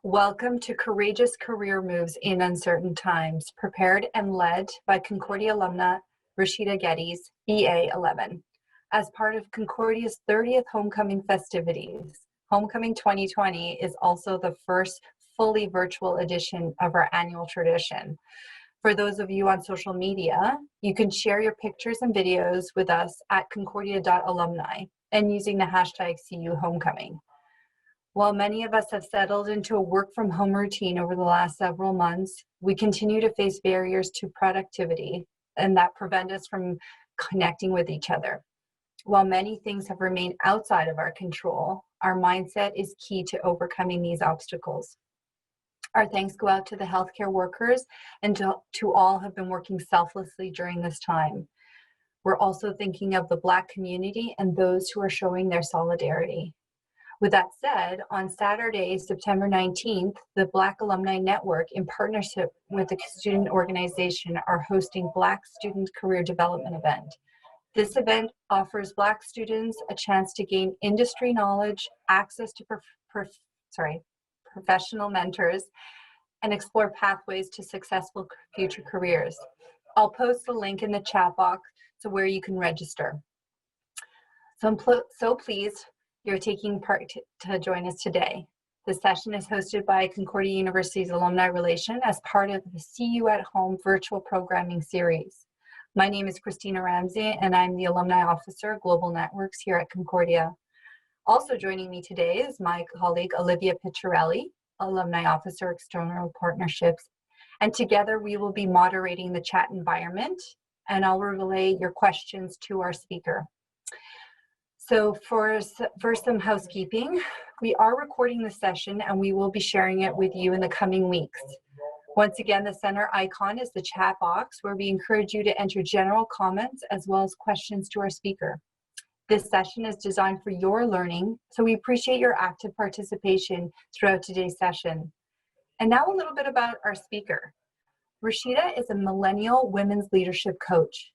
Welcome to Courageous Career Moves in Uncertain Times, prepared and led by Concordia alumna Rashida Geddes, BA 11, as part of Concordia's 30th Homecoming festivities. Homecoming 2020 is also the first fully virtual edition of our annual tradition. For those of you on social media, you can share your pictures and videos with us at concordia.alumni and using the hashtag #CUHomecoming. While many of us have settled into a work from home routine over the last several months, we continue to face barriers to productivity and that prevent us from connecting with each other. While many things have remained outside of our control, our mindset is key to overcoming these obstacles. Our thanks go out to the healthcare workers and to all who have been working selflessly during this time. We're also thinking of the Black community and those who are showing their solidarity. With that said, on Saturday, September 19th, the Black Alumni Network, in partnership with the student organization, are hosting Black Student Career Development event. This event offers Black students a chance to gain industry knowledge, access to professional mentors, and explore pathways to successful future careers. I'll post the link in the chat box to where you can register. So I'm so pleased you're taking part to join us today. This session is hosted by Concordia University's Alumni Relation as part of the See You at Home virtual programming series. My name is Christina Ramsey, and I'm the Alumni Officer, Global Networks here at Concordia. Also joining me today is my colleague, Olivia Picciarelli, Alumni Officer, External Partnerships. And together we will be moderating the chat environment, and I'll relay your questions to our speaker. So for some housekeeping, we are recording the session and we will be sharing it with you in the coming weeks. Once again, the center icon is the chat box where we encourage you to enter general comments as well as questions to our speaker. This session is designed for your learning, so we appreciate your active participation throughout today's session. And now a little bit about our speaker. Rashida is a millennial women's leadership coach.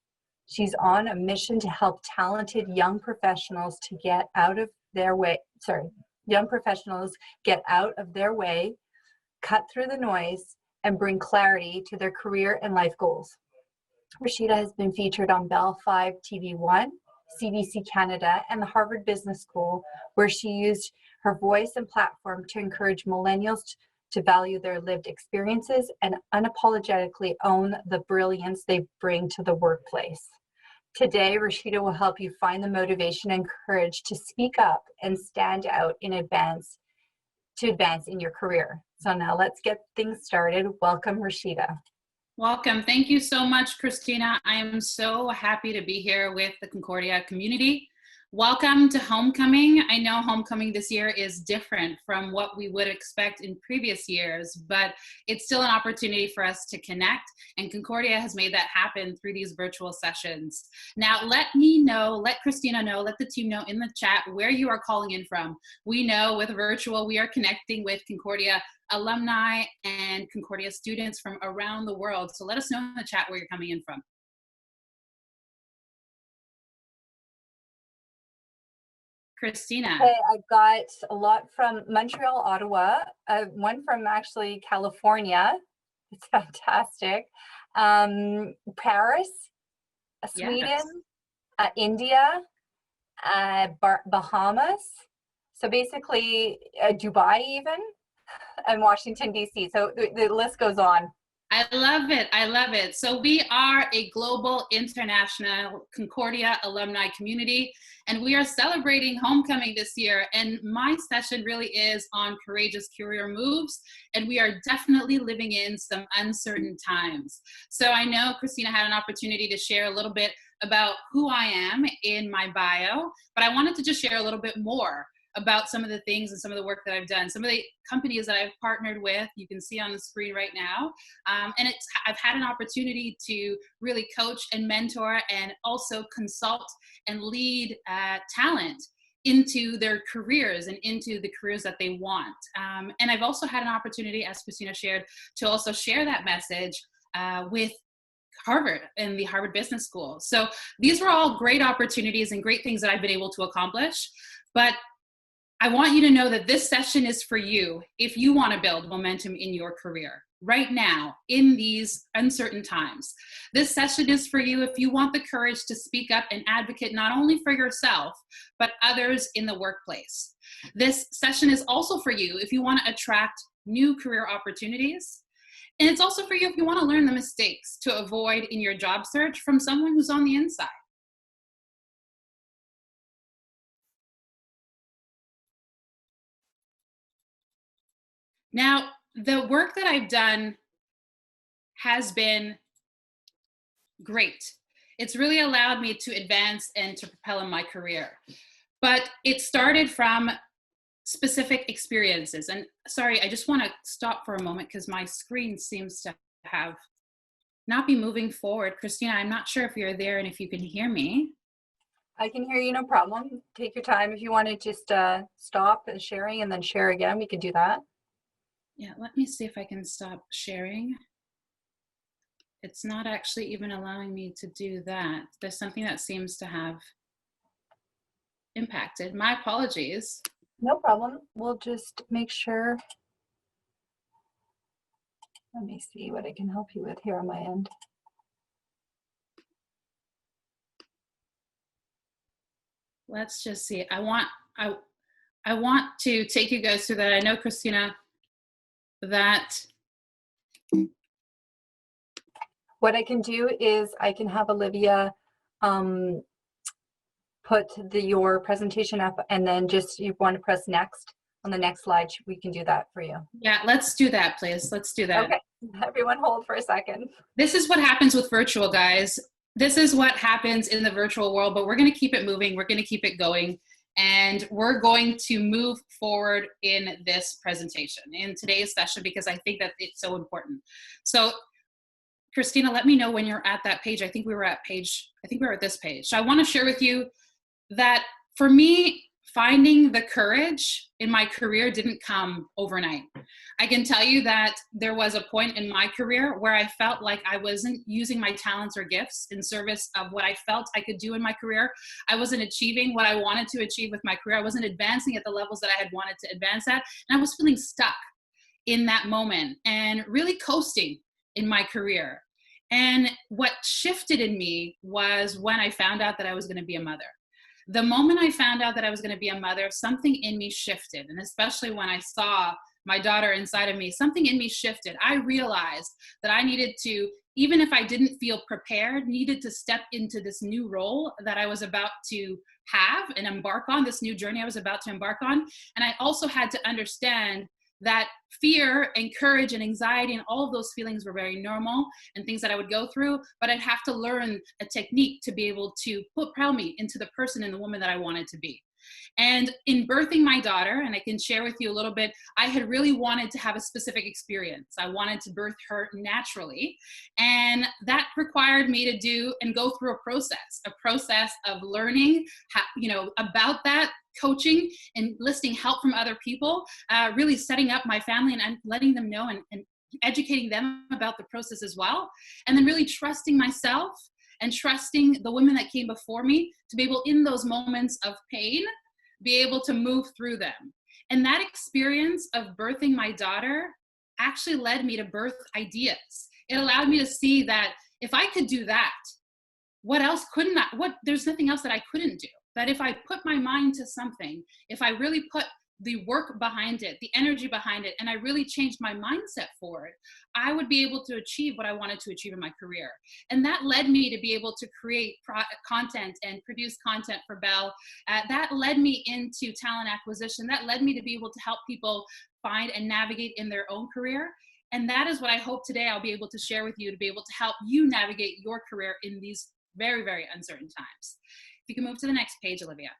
She's on a mission to help talented young professionals to get out of their way, cut through the noise, and bring clarity to their career and life goals. Rashida has been featured on Bell 5 TV1, CBC Canada, and the Harvard Business School, where she used her voice and platform to encourage millennials to value their lived experiences and unapologetically own the brilliance they bring to the workplace. Today, Rashida will help you find the motivation and courage to speak up and stand out in advance in your career. So now let's get things started. Welcome, Rashida. Welcome. Thank you so much, Christina. I am so happy to be here with the Concordia community. Welcome to Homecoming. I know Homecoming this year is different from what we would expect in previous years, but it's still an opportunity for us to connect, and Concordia has made that happen through these virtual sessions. Now, let Christina know, let the team know in the chat where you are calling in from. We know with virtual, we are connecting with Concordia alumni and Concordia students from around the world. So let us know in the chat where you're coming in from. Christina. Hey, I've got a lot from Montreal, Ottawa, one from actually California. It's fantastic. Paris, Sweden, yes. India, Bahamas. So basically Dubai even, and Washington, D.C. So the list goes on. I love it. I love it. So we are a global, international Concordia alumni community, and we are celebrating Homecoming this year. And my session really is on courageous career moves, and we are definitely living in some uncertain times. So I know Christina had an opportunity to share a little bit about who I am in my bio, but I wanted to just share a little bit more about some of the things and some of the work that I've done, some of the companies that I've partnered with. You can see on the screen right now. And I've had an opportunity to really coach and mentor and also consult and lead talent into their careers and into the careers that they want. And I've also had an opportunity, as Christina shared, to also share that message with Harvard and the Harvard Business School. So these were all great opportunities and great things that I've been able to accomplish. But I want you to know that this session is for you if you want to build momentum in your career right now in these uncertain times. This session is for you if you want the courage to speak up and advocate not only for yourself, but others in the workplace. This session is also for you if you want to attract new career opportunities. And it's also for you if you want to learn the mistakes to avoid in your job search from someone who's on the inside. Now, the work that I've done has been great. It's really allowed me to advance and to propel in my career. But it started from specific experiences. And sorry, I just want to stop for a moment because my screen seems to have not be moving forward. Christina, I'm not sure if you're there and if you can hear me. I can hear you, no problem. Take your time. If you want to just stop sharing and then share again, we can do that. Yeah, let me see if I can stop sharing. It's not actually even allowing me to do that. There's something that seems to have impacted. My apologies. No problem. We'll just make sure. Let me see what I can help you with here on my end. Let's just see. I want to take you guys through that. I know, Christina, that what I can do is I can have Olivia put your presentation up, and then just you want to press next on the next slide. We can do that for you. Yeah, let's do that, please. Let's do that. Okay, everyone hold for a second. This is what happens with virtual, guys. This is what happens in the virtual world, but we're going to keep it moving. We're going to keep it going. And we're going to move forward in this presentation, in today's session, because I think that it's so important. So, Christina, let me know when you're at that page. I think we were at this page. So I want to share with you that for me, finding the courage in my career didn't come overnight. I can tell you that there was a point in my career where I felt like I wasn't using my talents or gifts in service of what I felt I could do in my career. I wasn't achieving what I wanted to achieve with my career. I wasn't advancing at the levels that I had wanted to advance at. And I was feeling stuck in that moment and really coasting in my career. And what shifted in me was when I found out that I was going to be a mother. The moment I found out that I was going to be a mother, something in me shifted. And especially when I saw my daughter inside of me, something in me shifted. I realized that I needed to, even if I didn't feel prepared, needed to step into this new role that I was about to have and embark on, this new journey I was about to embark on. And I also had to understand that fear and courage and anxiety and all of those feelings were very normal and things that I would go through, but I'd have to learn a technique to be able to propel me into the person and the woman that I wanted to be. And in birthing my daughter, and I can share with you a little bit, I had really wanted to have a specific experience. I wanted to birth her naturally. And that required me to do and go through a process of learning how, about that, coaching, enlisting help from other people, really setting up my family and letting them know and educating them about the process as well. And then really trusting myself and trusting the women that came before me to be able, in those moments of pain, be able to move through them. And that experience of birthing my daughter actually led me to birth ideas. It allowed me to see that if I could do that, what else couldn't I? There's nothing else that I couldn't do. That if I put my mind to something, if I really put the work behind it, the energy behind it, and I really changed my mindset for it, I would be able to achieve what I wanted to achieve in my career. And that led me to be able to create content and produce content for Bell. That led me into talent acquisition. That led me to be able to help people find and navigate in their own career. And that is what I hope today I'll be able to share with you, to be able to help you navigate your career in these very, very uncertain times. If you can move to the next page, Olivia.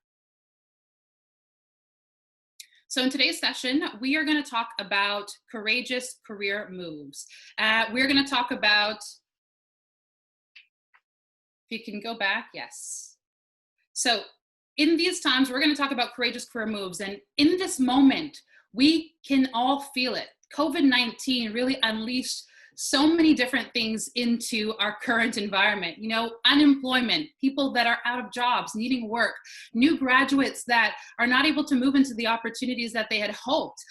So in today's session, we are going to talk about courageous career moves. We're going to talk about, if you can go back, yes. So in these times, we're going to talk about courageous career moves. And in this moment, we can all feel it. COVID-19 really unleashed so many different things into our current environment. You know, unemployment, people that are out of jobs, needing work, new graduates that are not able to move into the opportunities that they had hoped,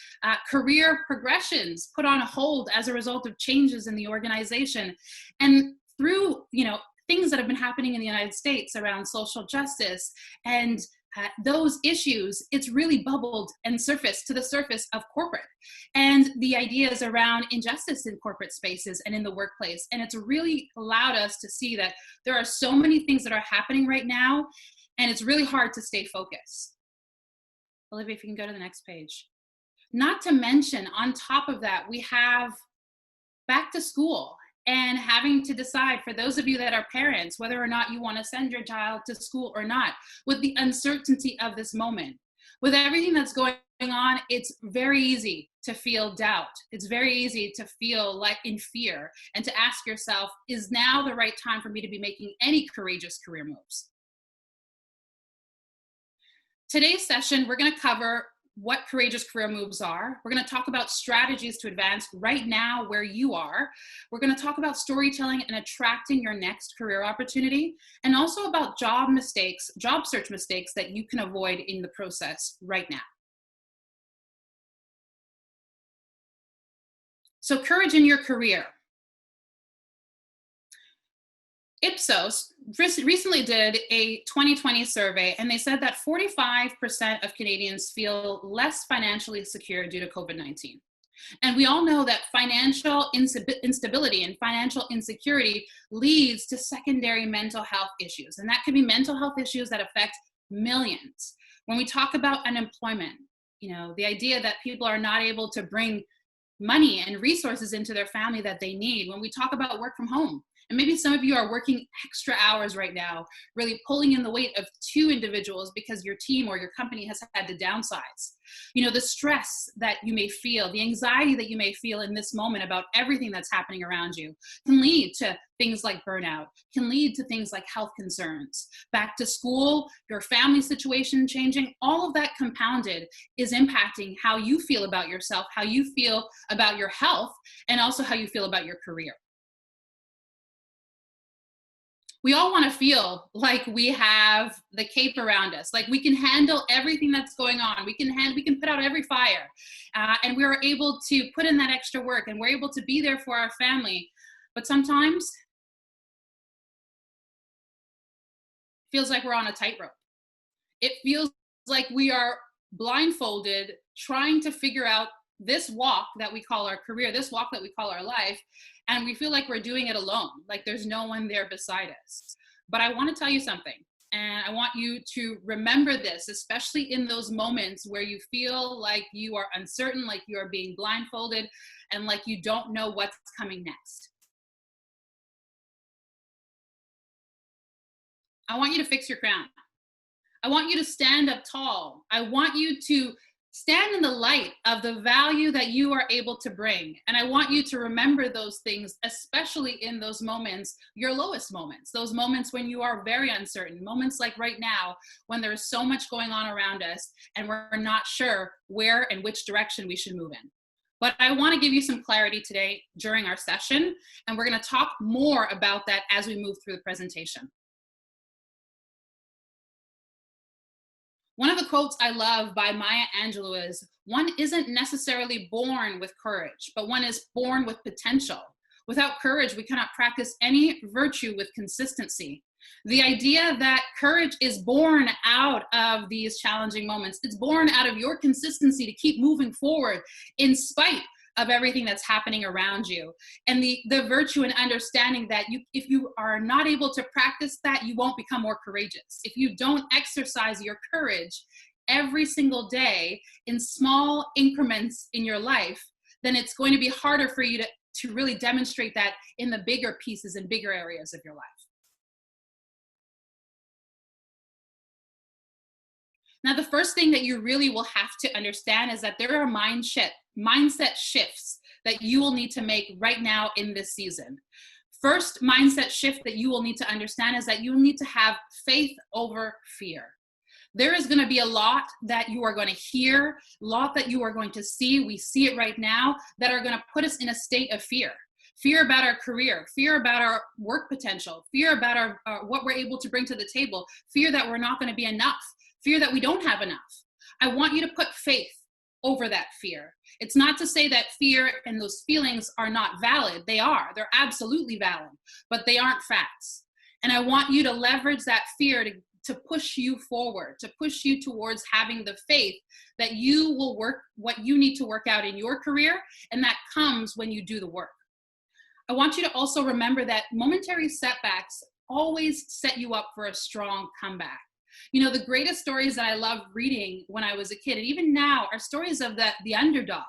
career progressions put on hold as a result of changes in the organization. And through, things that have been happening in the United States around social justice and those issues, it's really bubbled and surfaced to the surface of corporate and the ideas around injustice in corporate spaces and in the workplace. And it's really allowed us to see that there are so many things that are happening right now, and it's really hard to stay focused. Olivia, if you can go to the next page. Not to mention, on top of that, we have back to school and having to decide, for those of you that are parents, whether or not you want to send your child to school or not, with the uncertainty of this moment. With everything that's going on, it's very easy to feel doubt. It's very easy to feel like in fear and to ask yourself, is now the right time for me to be making any courageous career moves? Today's session, we're going to cover what courageous career moves are. We're going to talk about strategies to advance right now where you are. We're going to talk about storytelling and attracting your next career opportunity, and also about job search mistakes that you can avoid in the process right now. So, courage in your career. Ipsos recently did a 2020 survey, and they said that 45% of Canadians feel less financially secure due to COVID-19. And we all know that financial instability and financial insecurity leads to secondary mental health issues. And that could be mental health issues that affect millions. When we talk about unemployment, the idea that people are not able to bring money and resources into their family that they need. When we talk about work from home, and maybe some of you are working extra hours right now, really pulling in the weight of 2 individuals because your team or your company has had to downsize. The stress that you may feel, the anxiety that you may feel in this moment about everything that's happening around you can lead to things like burnout, can lead to things like health concerns. Back to school, your family situation changing, all of that compounded is impacting how you feel about yourself, how you feel about your health, and also how you feel about your career. We all want to feel like we have the cape around us, like we can handle everything that's going on. We can put out every fire, and we're able to put in that extra work, and we're able to be there for our family. But sometimes it feels like we're on a tightrope. It feels like we are blindfolded, trying to figure out this walk that we call our career, this walk that we call our life, and we feel like we're doing it alone, like there's no one there beside us. But I want to tell you something, and I want you to remember this, especially in those moments where you feel like you are uncertain, like you are being blindfolded, and like you don't know what's coming next. I want you to fix your crown. I want you to stand up tall. I want you to stand in the light of the value that you are able to bring. And I want you to remember those things, especially in those moments, your lowest moments, those moments when you are very uncertain, moments like right now, when there's so much going on around us and we're not sure where and which direction we should move in. But I want to give you some clarity today during our session, and we're going to talk more about that as we move through the presentation. One of the quotes I love by Maya Angelou is, "One isn't necessarily born with courage, but one is born with potential. Without courage, we cannot practice any virtue with consistency." The idea that courage is born out of these challenging moments. It's born out of your consistency to keep moving forward in spite of everything that's happening around you. And the virtue and understanding that if you are not able to practice that, you won't become more courageous. If you don't exercise your courage every single day in small increments in your life, then it's going to be harder for you to really demonstrate that in the bigger pieces and bigger areas of your life. Now, the first thing that you really will have to understand is that there are mindset shifts that you will need to make right now in this season. First mindset shift that you will need to understand is that you need to have faith over fear. There is going to be a lot that you are going to hear, a lot that you are going to see. We see it right now, that are going to put us in a state of fear. fear about our career, fear about our work potential, fear about our what we're able to bring to the table, fear that we're not going to be enough, fear that we don't have enough. I want you to put faith over that fear. It's not to say that fear and those feelings are not valid. They are. They're absolutely valid, but they aren't facts. And I want you to leverage that fear to push you forward, to push you towards having the faith that you will work what you need to work out in your career, and that comes when you do the work. I want you to also remember that momentary setbacks always set you up for a strong comeback. You know, the greatest stories that I loved reading when I was a kid, and even now, are stories of the underdog,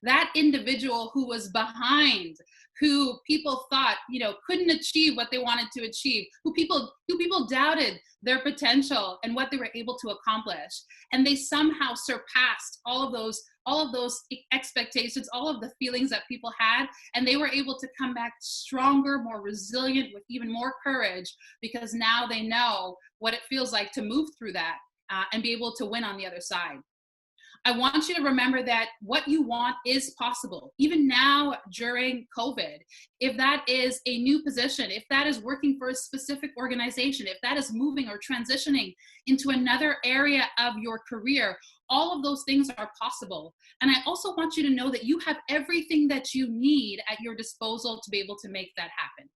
that individual who was behind, who people thought, you know, couldn't achieve what they wanted to achieve, who people doubted their potential and what they were able to accomplish, and they somehow surpassed all of those expectations, all of the feelings that people had, and they were able to come back stronger, more resilient, with even more courage, because now they know what it feels like to move through that and be able to win on the other side. I want you to remember that what you want is possible, even now during COVID. If that is a new position, if that is working for a specific organization, if that is moving or transitioning into another area of your career, all of those things are possible. And I also want you to know that you have everything that you need at your disposal to be able to make that happen.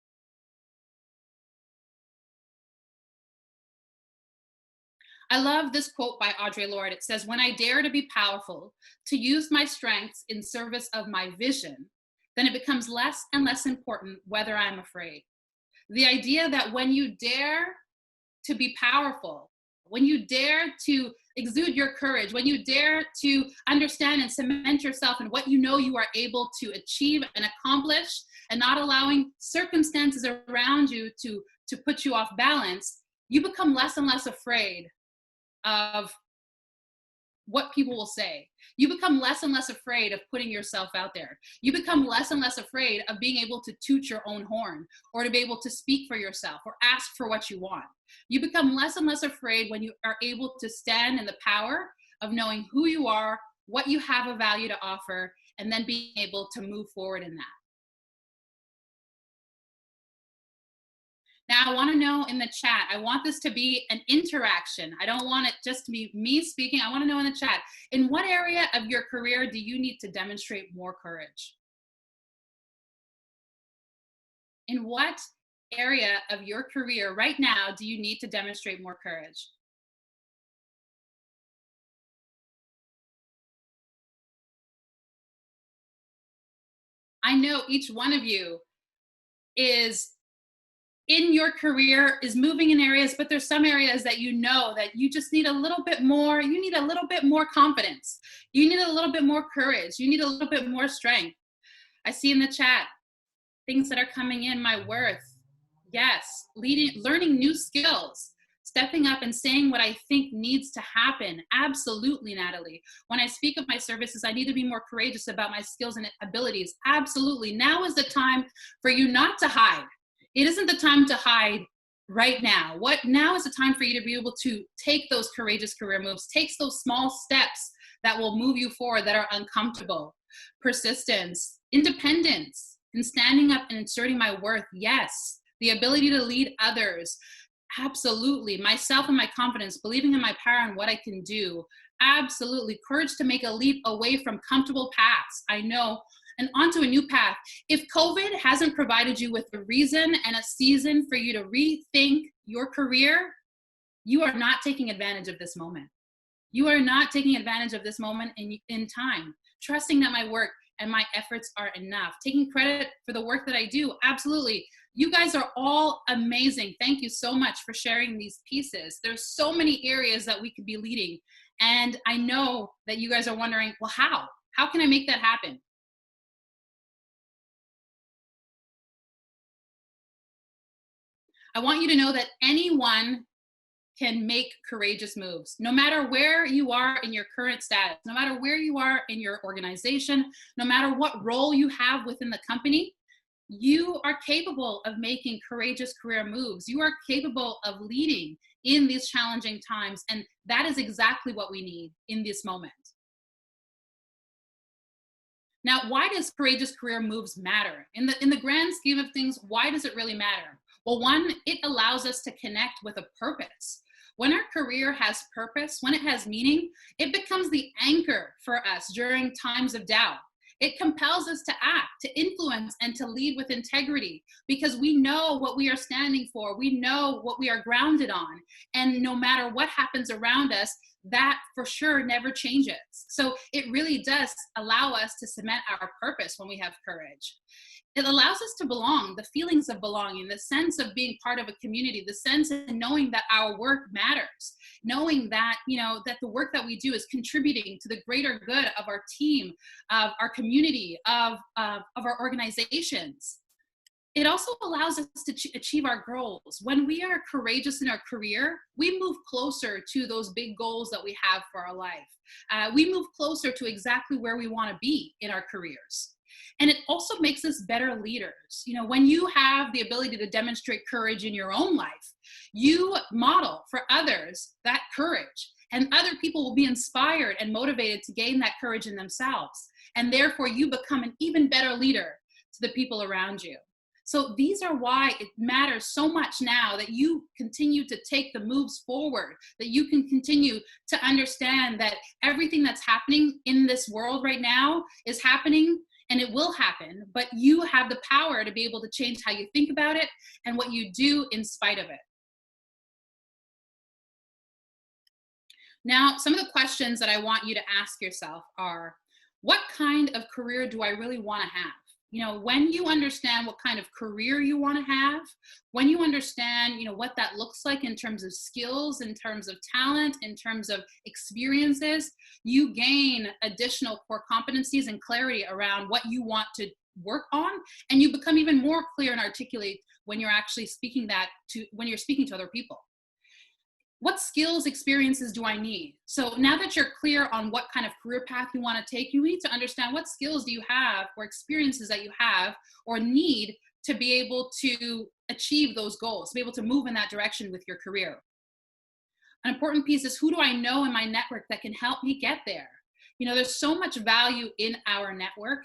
I love this quote by Audre Lorde. It says, "When I dare to be powerful, to use my strengths in service of my vision, then it becomes less and less important whether I'm afraid." The idea that when you dare to be powerful, when you dare to exude your courage, when you dare to understand and cement yourself in what you know you are able to achieve and accomplish, and not allowing circumstances around you to put you off balance, you become less and less afraid of what people will say. You become less and less afraid of putting yourself out there. You become less and less afraid of being able to toot your own horn, or to be able to speak for yourself or ask for what you want. You become less and less afraid when you are able to stand in the power of knowing who you are, what you have of value to offer, and then being able to move forward in that. Now, I want to know in the chat, I want this to be an interaction. I don't want it just to be me speaking. I want to know in the chat, in what area of your career do you need to demonstrate more courage? In what area of your career right now do you need to demonstrate more courage? I know each one of you is in your career, is moving in areas, but there's some areas that you know that you just need a little bit more. You need a little bit more confidence. You need a little bit more courage. You need a little bit more strength. I see in the chat things that are coming in: my worth. Yes, learning new skills, stepping up and saying what I think needs to happen. Absolutely, Natalie. When I speak of my services, I need to be more courageous about my skills and abilities. Absolutely. Now is the time for you not to hide. It isn't the time to hide right now. Now is the time for you to be able to take those courageous career moves, take those small steps that will move you forward, that are uncomfortable. Persistence, independence, and standing up and inserting my worth. Yes. The ability to lead others. Absolutely. Myself and my confidence, believing in my power and what I can do. Absolutely. Courage to make a leap away from comfortable paths. I know. And onto a new path. If COVID hasn't provided you with a reason and a season for you to rethink your career, you are not taking advantage of this moment. You are not taking advantage of this moment in time. Trusting that my work and my efforts are enough. Taking credit for the work that I do. Absolutely. You guys are all amazing. Thank you so much for sharing these pieces. There's so many areas that we could be leading. And I know that you guys are wondering, well, how? How can I make that happen? I want you to know that anyone can make courageous moves, no matter where you are in your current status, no matter where you are in your organization, no matter what role you have within the company. You are capable of making courageous career moves. You are capable of leading in these challenging times. And that is exactly what we need in this moment. Now, why does courageous career moves matter? In the grand scheme of things, why does it really matter? Well, one, it allows us to connect with a purpose. When our career has purpose, when it has meaning, it becomes the anchor for us during times of doubt. It compels us to act, to influence, and to lead with integrity because we know what we are standing for. We know what we are grounded on. And no matter what happens around us, that for sure never changes. So it really does allow us to cement our purpose when we have courage. It allows us to belong, the feelings of belonging, the sense of being part of a community, the sense of knowing that our work matters, knowing that, that the work that we do is contributing to the greater good of our team, of our community, of our organizations. It also allows us to achieve our goals. When we are courageous in our career, we move closer to those big goals that we have for our life. We move closer to exactly where we want to be in our careers. And it also makes us better leaders. When you have the ability to demonstrate courage in your own life, you model for others that courage, and other people will be inspired and motivated to gain that courage in themselves. And therefore, you become an even better leader to the people around you. So these are why it matters so much now that you continue to take the moves forward, that you can continue to understand that everything that's happening in this world right now is happening and it will happen, but you have the power to be able to change how you think about it and what you do in spite of it. Now, some of the questions that I want you to ask yourself are, what kind of career do I really want to have? When you understand what kind of career you want to have, when you understand, what that looks like in terms of skills, in terms of talent, in terms of experiences, you gain additional core competencies and clarity around what you want to work on, and you become even more clear and articulate when you're actually speaking to other people. What skills, experiences do I need? So now that you're clear on what kind of career path you want to take, you need to understand what skills do you have or experiences that you have or need to be able to achieve those goals, to be able to move in that direction with your career. An important piece is, who do I know in my network that can help me get there? There's so much value in our network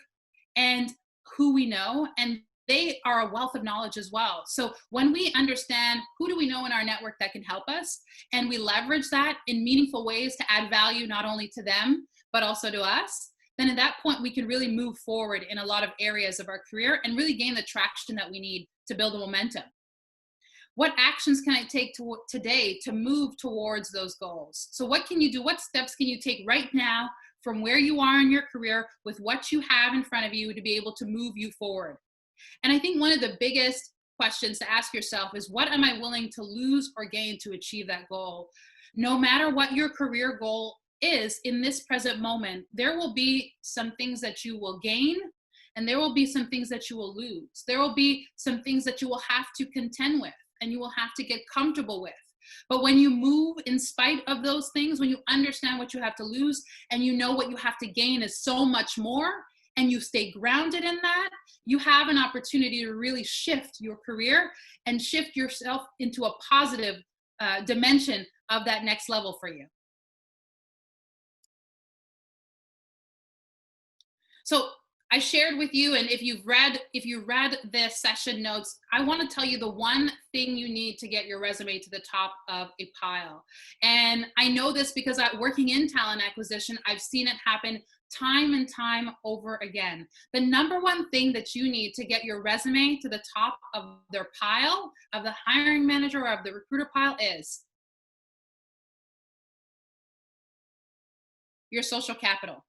and who we know, and they are a wealth of knowledge as well. So when we understand who do we know in our network that can help us, and we leverage that in meaningful ways to add value not only to them, but also to us, then at that point we can really move forward in a lot of areas of our career and really gain the traction that we need to build the momentum. What actions can I take today to move towards those goals? So what can you do? What steps can you take right now from where you are in your career with what you have in front of you to be able to move you forward? And I think one of the biggest questions to ask yourself is, what am I willing to lose or gain to achieve that goal? No matter what your career goal is in this present moment, there will be some things that you will gain, and there will be some things that you will lose. There will be some things that you will have to contend with, and you will have to get comfortable with. But when you move in spite of those things, when you understand what you have to lose and you know what you have to gain is so much more, and you stay grounded in that, you have an opportunity to really shift your career and shift yourself into a positive dimension of that next level for you. So I shared with you, and if you read the session notes, I want to tell you the one thing you need to get your resume to the top of a pile. And I know this because working in talent acquisition, I've seen it happen time and time over again. The number one thing that you need to get your resume to the top of their pile, of the hiring manager or of the recruiter pile, is your social capital,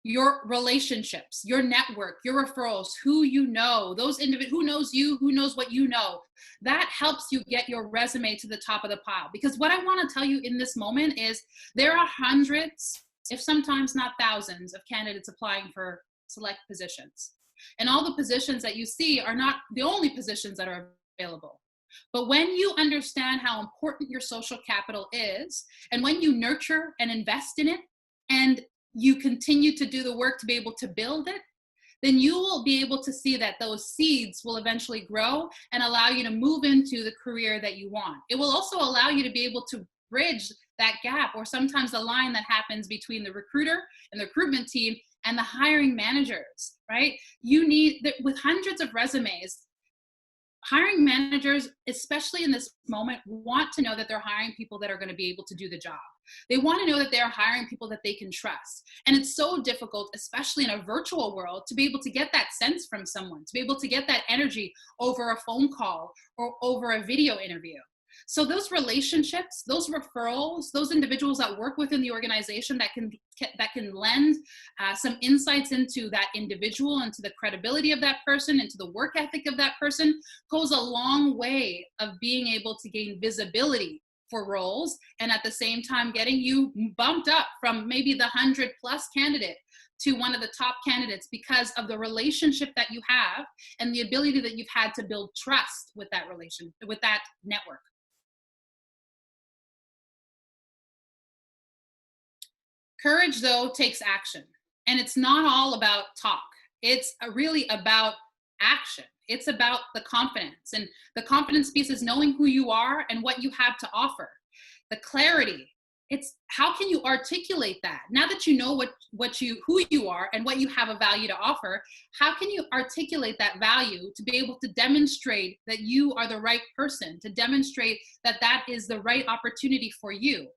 your relationships, your network, your referrals, who you know, those individuals, who knows you, who knows what you know. That helps you get your resume to the top of the pile. Because what I want to tell you in this moment is, there are hundreds, if sometimes not thousands, of candidates applying for select positions. And all the positions that you see are not the only positions that are available. But when you understand how important your social capital is, and when you nurture and invest in it, and you continue to do the work to be able to build it, then you will be able to see that those seeds will eventually grow and allow you to move into the career that you want. It will also allow you to be able to bridge that gap, or sometimes the line that happens between the recruiter and the recruitment team and the hiring managers, right? You need, with hundreds of resumes, hiring managers, especially in this moment, want to know that they're hiring people that are going to be able to do the job. They want to know that they're hiring people that they can trust. And it's so difficult, especially in a virtual world, to be able to get that sense from someone, to be able to get that energy over a phone call or over a video interview. So those relationships, those referrals, those individuals that work within the organization that can lend some insights into that individual, into the credibility of that person, into the work ethic of that person, goes a long way of being able to gain visibility for roles, and at the same time getting you bumped up from maybe the 100+ candidate to one of the top candidates because of the relationship that you have and the ability that you've had to build trust with that with that network. Courage, though, takes action. And it's not all about talk. It's really about action. It's about the confidence. And the confidence piece is knowing who you are and what you have to offer. The clarity, it's how can you articulate that? Now that you know who you are and what you have a value to offer, how can you articulate that value to be able to demonstrate that you are the right person, to demonstrate that that is the right opportunity for you?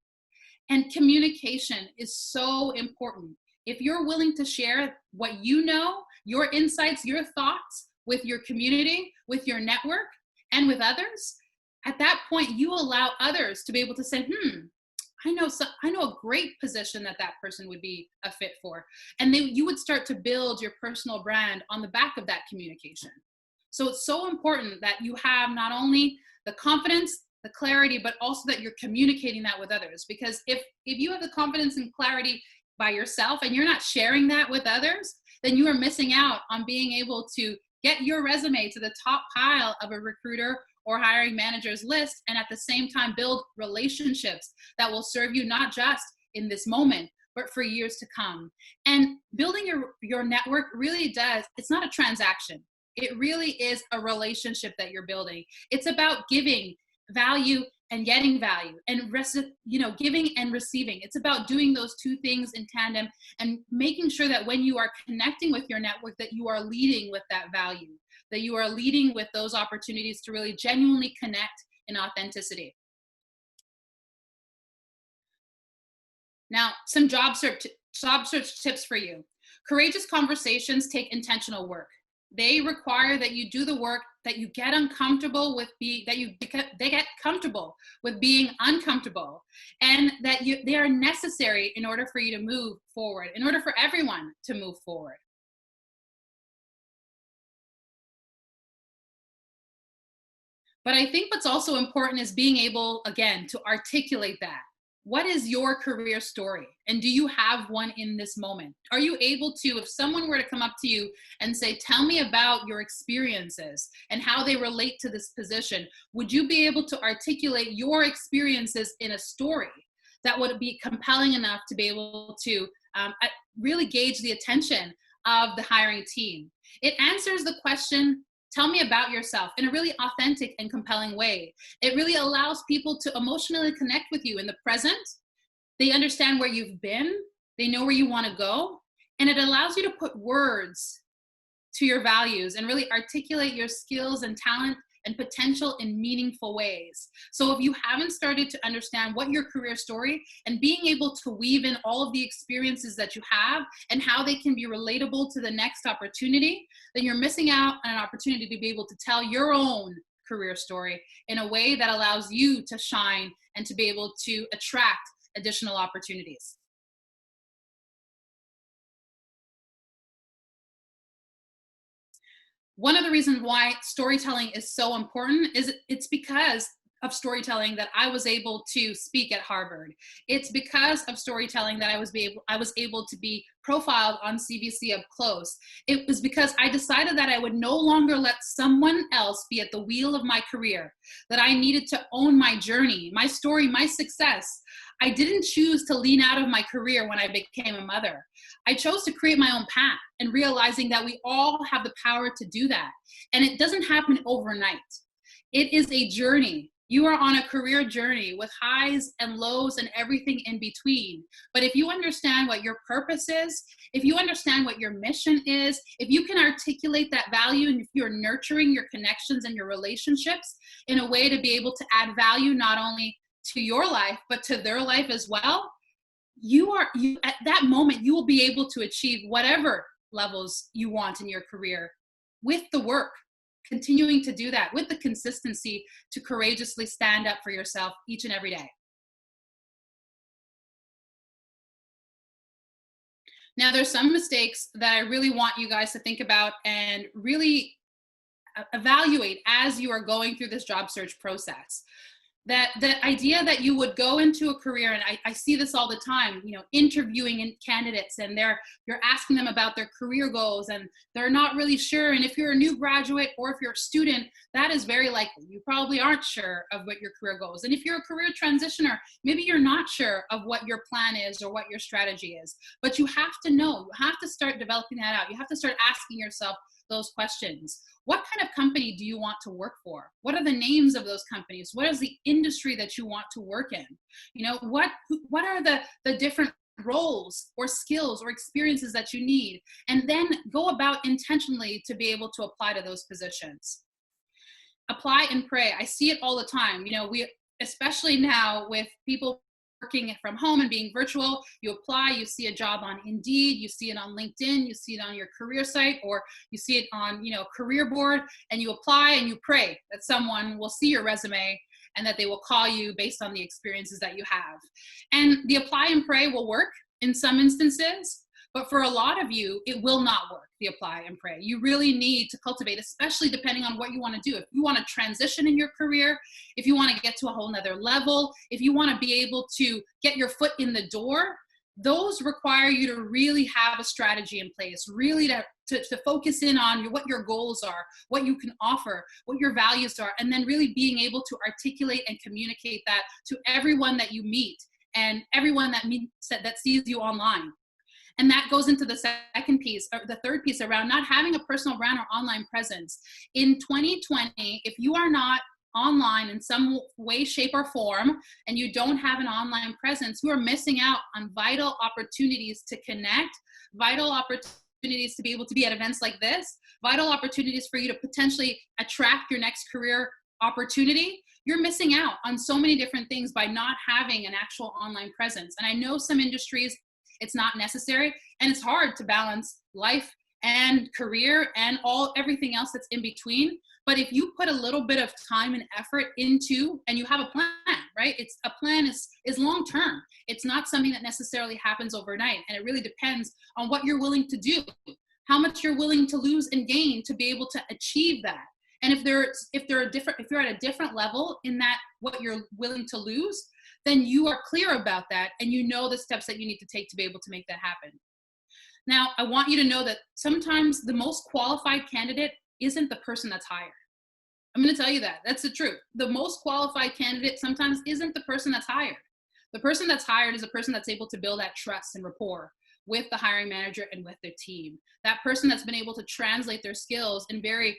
And communication is so important. If you're willing to share what you know, your insights, your thoughts with your community, with your network, and with others, at that point, you allow others to be able to say, I know a great position that person would be a fit for. And you would start to build your personal brand on the back of that communication. So it's so important that you have not only the confidence, the clarity, but also that you're communicating that with others. Because if you have the confidence and clarity by yourself and you're not sharing that with others, then you are missing out on being able to get your resume to the top pile of a recruiter or hiring manager's list, and at the same time build relationships that will serve you not just in this moment, but for years to come. And building your network really does, it's not a transaction. It really is a relationship that you're building. It's about giving value and getting value, and giving and receiving. It's about doing those two things in tandem and making sure that when you are connecting with your network, that you are leading with that value, that you are leading with those opportunities to really genuinely connect in authenticity. Now, some job search tips for you. Courageous conversations take intentional work. They require that you do the work, that you get uncomfortable with they get comfortable with being uncomfortable, and that they are necessary in order for you to move forward, in order for everyone to move forward. But I think what's also important is being able, again, to articulate that. What is your career story? And do you have one in this moment? Are you able to, if someone were to come up to you and say, tell me about your experiences and how they relate to this position, would you be able to articulate your experiences in a story that would be compelling enough to be able to really gauge the attention of the hiring team? It answers the question, tell me about yourself, in a really authentic and compelling way. It really allows people to emotionally connect with you in the present. They understand where you've been. They know where you want to go. And it allows you to put words to your values and really articulate your skills and talent and potential in meaningful ways. So if you haven't started to understand what your career story and being able to weave in all of the experiences that you have and how they can be relatable to the next opportunity, then you're missing out on an opportunity to be able to tell your own career story in a way that allows you to shine and to be able to attract additional opportunities. One of the reasons why storytelling is so important is it's because of storytelling that I was able to speak at Harvard. It's because of storytelling that I was able to be profiled on CBC Up Close. It was because I decided that I would no longer let someone else be at the wheel of my career, that I needed to own my journey, my story, my success. I didn't choose to lean out of my career when I became a mother. I chose to create my own path and realizing that we all have the power to do that. And it doesn't happen overnight. It is a journey. You are on a career journey with highs and lows and everything in between. But if you understand what your purpose is, if you understand what your mission is, if you can articulate that value, and if you're nurturing your connections and your relationships in a way to be able to add value not only to your life, but to their life as well, you at that moment, you will be able to achieve whatever levels you want in your career with the work, continuing to do that with the consistency to courageously stand up for yourself each and every day. Now, there's some mistakes that I really want you guys to think about and really evaluate as you are going through this job search process. That the idea that you would go into a career, and I see this all the time, interviewing in candidates, and you're asking them about their career goals and they're not really sure. And if you're a new graduate or if you're a student, that is very likely. You probably aren't sure of what your career goals. And if you're a career transitioner, maybe you're not sure of what your plan is or what your strategy is. But you have to know, you have to start developing that out. You have to start asking yourself those questions. What kind of company do you want to work for? What are the names of those companies? What is the industry that you want to work in? What are the different roles or skills or experiences that you need? And then go about intentionally to be able to apply to those positions. Apply and pray. I see it all the time. We, especially now with people working from home and being virtual, you apply, you see a job on Indeed, you see it on LinkedIn, you see it on your career site, or you see it on, a career board, and you apply and you pray that someone will see your resume and that they will call you based on the experiences that you have. And the apply and pray will work in some instances, but for a lot of you, it will not work, the apply and pray. You really need to cultivate, especially depending on what you want to do. If you want to transition in your career, if you want to get to a whole nother level, if you want to be able to get your foot in the door, those require you to really have a strategy in place, really to focus in on what your goals are, what you can offer, what your values are, and then really being able to articulate and communicate that to everyone that you meet and everyone that sees you online. And that goes into the second piece, or the third piece, around not having a personal brand or online presence. In 2020, if you are not online in some way, shape, or form, and you don't have an online presence, you are missing out on vital opportunities to connect, vital opportunities to be able to be at events like this, vital opportunities for you to potentially attract your next career opportunity. You're missing out on so many different things by not having an actual online presence. And I know some industries, it's not necessary, and it's hard to balance life and career and everything else that's in between. But if you put a little bit of time and effort into, and you have a plan, right? A plan is long term. It's not something that necessarily happens overnight, and it really depends on what you're willing to do, how much you're willing to lose and gain to be able to achieve that. And if you're at a different level in that, what you're willing to lose, then you are clear about that and you know the steps that you need to take to be able to make that happen. Now, I want you to know that sometimes the most qualified candidate isn't the person that's hired. I'm going to tell you that. That's the truth. The most qualified candidate sometimes isn't the person that's hired. The person that's hired is a person that's able to build that trust and rapport with the hiring manager and with their team. That person that's been able to translate their skills in very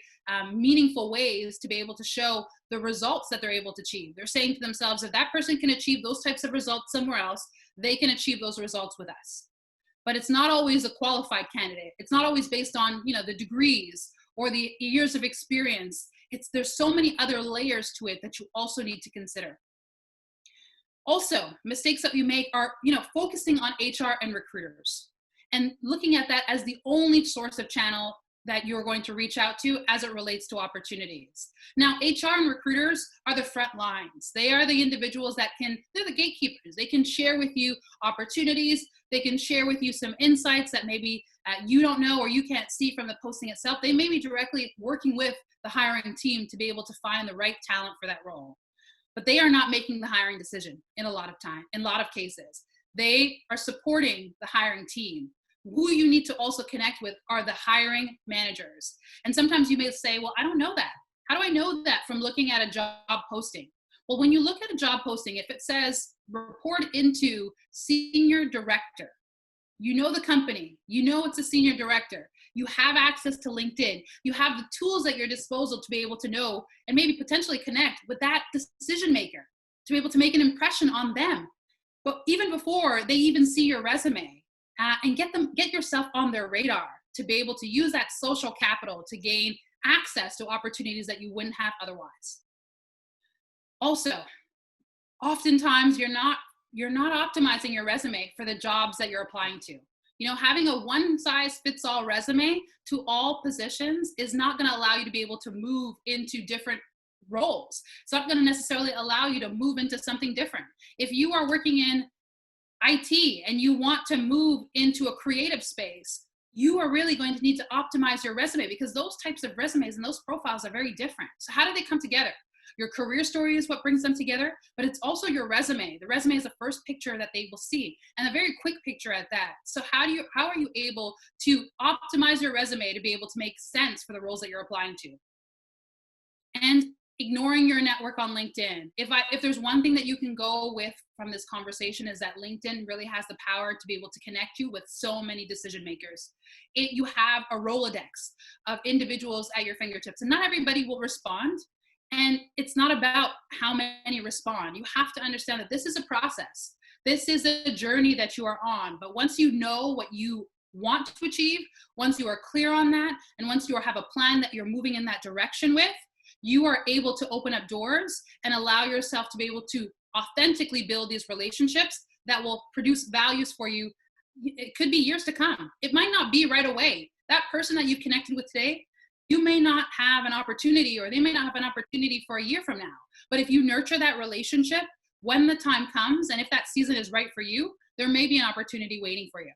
meaningful ways to be able to show the results that they're able to achieve. They're saying to themselves, if that person can achieve those types of results somewhere else, they can achieve those results with us. But it's not always a qualified candidate. It's not always based on, the degrees or the years of experience. There's so many other layers to it that you also need to consider. Also, mistakes that we make are, focusing on HR and recruiters and looking at that as the only source of channel that you're going to reach out to as it relates to opportunities. Now, HR and recruiters are the front lines. They are the individuals they're the gatekeepers. They can share with you opportunities. They can share with you some insights that maybe you don't know or you can't see from the posting itself. They may be directly working with the hiring team to be able to find the right talent for that role. But they are not making the hiring decision in a lot of cases. They are supporting the hiring team. Who you need to also connect with are the hiring managers. And sometimes you may say, well, I don't know that. How do I know that from looking at a job posting? Well, when you look at a job posting, if it says report into senior director, you know the company, you know it's a senior director. You have access to LinkedIn. You have the tools at your disposal to be able to know and maybe potentially connect with that decision maker, to be able to make an impression on them. But even before they even see your resume, and get yourself on their radar to be able to use that social capital to gain access to opportunities that you wouldn't have otherwise. Also, oftentimes you're not optimizing your resume for the jobs that you're applying to. You know, having a one size fits all resume to all positions is not going to allow you to be able to move into different roles. It's not going to necessarily allow you to move into something different. If you are working in IT and you want to move into a creative space, you are really going to need to optimize your resume, because those types of resumes and those profiles are very different. So how do they come together? Your career story is what brings them together, but it's also your resume. The resume is the first picture that they will see, and a very quick picture at that. So how are you able to optimize your resume to be able to make sense for the roles that you're applying to? And ignoring your network on LinkedIn. If there's one thing that you can go with from this conversation, is that LinkedIn really has the power to be able to connect you with so many decision makers. You have a Rolodex of individuals at your fingertips, and not everybody will respond. And it's not about how many respond. You have to understand that this is a process. This is a journey that you are on. But once you know what you want to achieve, once you are clear on that, and once you have a plan that you're moving in that direction with, you are able to open up doors and allow yourself to be able to authentically build these relationships that will produce values for you. It could be years to come. It might not be right away. That person that you've connected with today, you may not have an opportunity, or they may not have an opportunity for a year from now. But if you nurture that relationship, when the time comes, and if that season is right for you, there may be an opportunity waiting for you.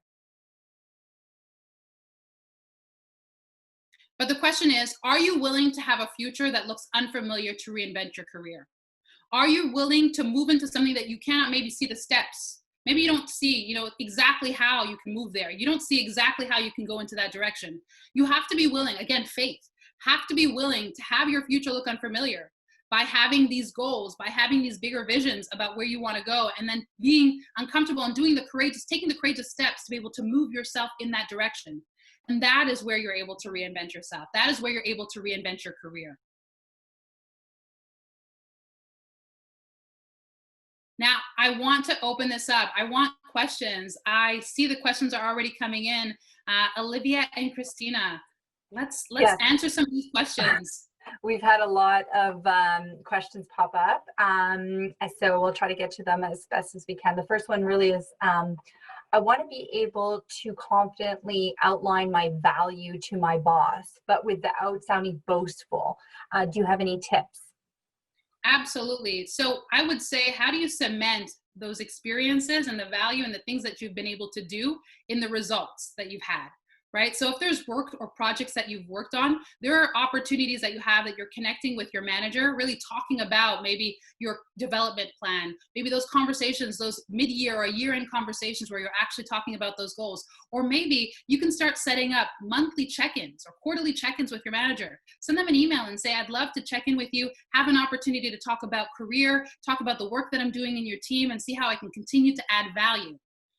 But the question is, are you willing to have a future that looks unfamiliar to reinvent your career? Are you willing to move into something that you can't maybe see the steps? Maybe you don't see, exactly how you can move there. You don't see exactly how you can go into that direction. You have to be willing, again, faith, have to be willing to have your future look unfamiliar by having these goals, by having these bigger visions about where you want to go, and then being uncomfortable and taking the courageous steps to be able to move yourself in that direction. And that is where you're able to reinvent yourself. That is where you're able to reinvent your career. Now, I want to open this up. I want questions. I see the questions are already coming in. Olivia and Christina, let's Yes. answer some of these questions. We've had a lot of questions pop up, so we'll try to get to them as best as we can. The first one really is, I want to be able to confidently outline my value to my boss, but without sounding boastful. Do you have any tips? Absolutely. So I would say, how do you cement those experiences and the value and the things that you've been able to do in the results that you've had? Right? So if there's work or projects that you've worked on, there are opportunities that you have that you're connecting with your manager, really talking about maybe your development plan, maybe those conversations, those mid-year or year-end conversations where you're actually talking about those goals. Or maybe you can start setting up monthly check-ins or quarterly check-ins with your manager. Send them an email and say, I'd love to check in with you, have an opportunity to talk about career, talk about the work that I'm doing in your team, and see how I can continue to add value.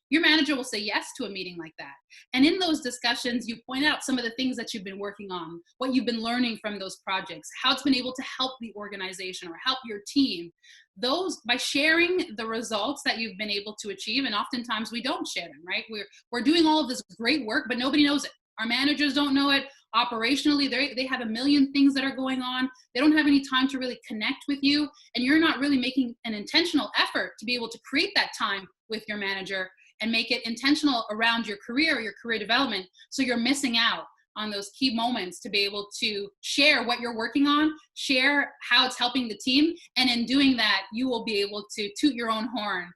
Your manager will say yes to a meeting like that. And in those discussions, you point out some of the things that you've been working on, what you've been learning from those projects, how it's been able to help the organization or help your team. Those, by sharing the results that you've been able to achieve, and oftentimes we don't share them, right? We're doing all of this great work, but nobody knows it. Our managers don't know it. Operationally, they have a million things that are going on. They don't have any time to really connect with you, and you're not really making an intentional effort to be able to create that time with your manager and make it intentional around your career development. So you're missing out on those key moments to be able to share what you're working on, share how it's helping the team. And in doing that, you will be able to toot your own horn,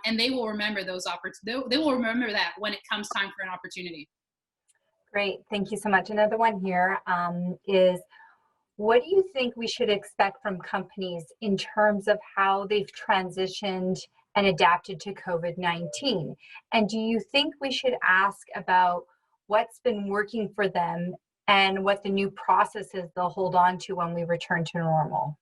and they will remember those opportunities. They will remember that when it comes time for an opportunity. Great, thank you so much. Another one here is, what do you think we should expect from companies in terms of how they've transitioned and adapted to COVID-19? And do you think we should ask about what's been working for them and what the new processes they'll hold on to when we return to normal?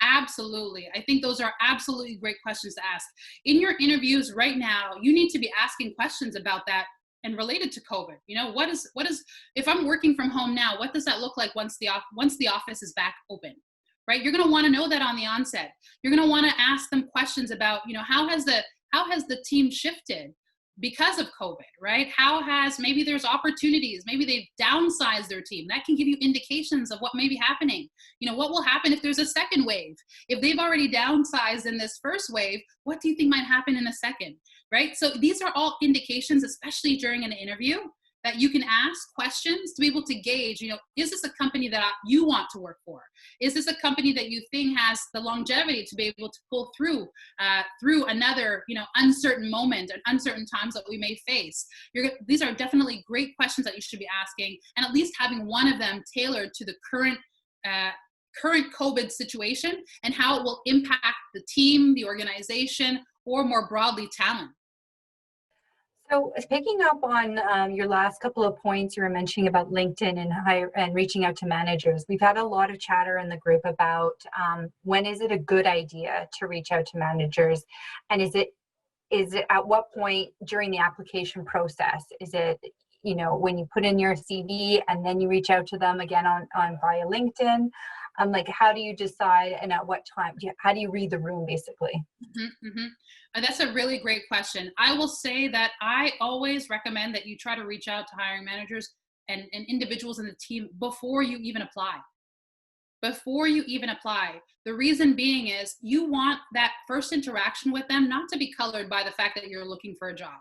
Absolutely. I think those are absolutely great questions to ask. In your interviews right now, you need to be asking questions about that and related to COVID. What is if I'm working from home now, what does that look like once the office is back open? Right? You're going to want to know that on the onset. You're going to want to ask them questions about, how has the team shifted because of COVID, right? Maybe there's opportunities, maybe they've downsized their team. That can give you indications of what may be happening. What will happen if there's a second wave? If they've already downsized in this first wave, what do you think might happen in a second, right? So these are all indications, especially during an interview, that you can ask questions to be able to gauge, is this a company that you want to work for? Is this a company that you think has the longevity to be able to pull through another, uncertain moment and uncertain times that we may face? These are definitely great questions that you should be asking, and at least having one of them tailored to the current COVID situation and how it will impact the team, the organization, or more broadly, talent. So picking up on your last couple of points, you were mentioning about LinkedIn and reaching out to managers. We've had a lot of chatter in the group about when is it a good idea to reach out to managers, and is it at what point during the application process? Is it when you put in your CV and then you reach out to them again on via LinkedIn? How do you decide, and at what time? How do you read the room, basically? Mm-hmm, mm-hmm. That's a really great question. I will say that I always recommend that you try to reach out to hiring managers and individuals in the team before you even apply. Before you even apply. The reason being is you want that first interaction with them not to be colored by the fact that you're looking for a job.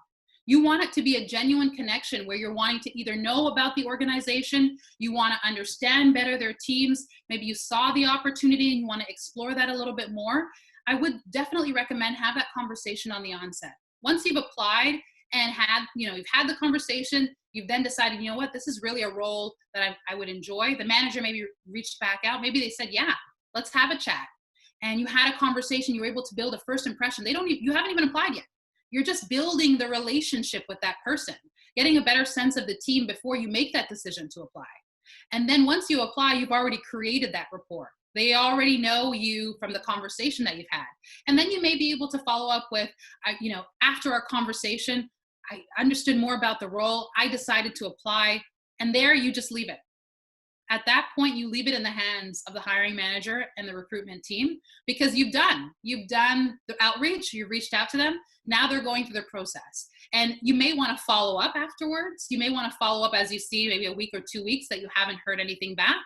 You want it to be a genuine connection where you're wanting to either know about the organization, you want to understand better their teams, maybe you saw the opportunity and you want to explore that a little bit more. I would definitely recommend have that conversation on the onset. Once you've applied and you've had the conversation, you've then decided, what, this is really a role that I would enjoy. The manager maybe reached back out. Maybe they said, yeah, let's have a chat. And you had a conversation, you were able to build a first impression. You haven't even applied yet. You're just building the relationship with that person, getting a better sense of the team before you make that decision to apply. And then once you apply, you've already created that rapport. They already know you from the conversation that you've had. And then you may be able to follow up with, after our conversation, I understood more about the role. I decided to apply. And there you just leave it. At that point, you leave it in the hands of the hiring manager and the recruitment team, because you've done the outreach, you've reached out to them. Now they're going through the process. And you may want to follow up afterwards. You may want to follow up as you see maybe a week or 2 weeks that you haven't heard anything back.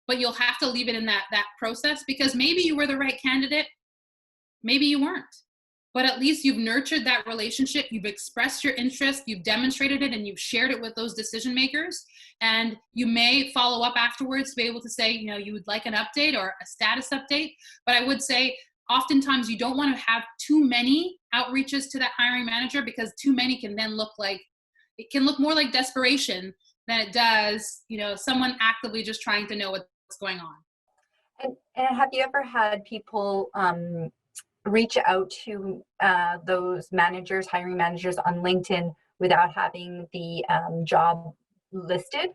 But you'll have to leave it in that process, because maybe you were the right candidate, maybe you weren't. But at least you've nurtured that relationship, you've expressed your interest, you've demonstrated it, and you've shared it with those decision makers. And you may follow up afterwards to be able to say, you would like an update or a status update. But I would say oftentimes you don't want to have too many outreaches to that hiring manager, because too many can then look more like desperation than it does, someone actively just trying to know what's going on. And have you ever had people reach out to those hiring managers on LinkedIn without having the job listed?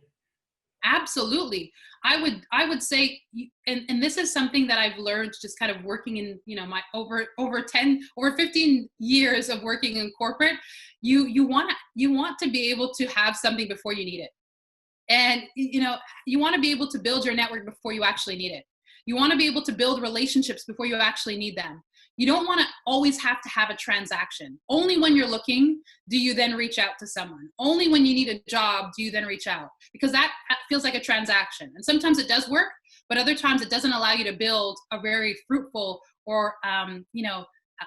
Absolutely. I would say, and this is something that I've learned just kind of working in, my over 15 years of working in corporate. You want to be able to have something before you need it. And, you want to be able to build your network before you actually need it. You want to be able to build relationships before you actually need them. You don't want to always have to have a transaction. Only when you're looking do you then reach out to someone. Only when you need a job do you then reach out, because that feels like a transaction. And sometimes it does work, but other times it doesn't allow you to build a very fruitful or,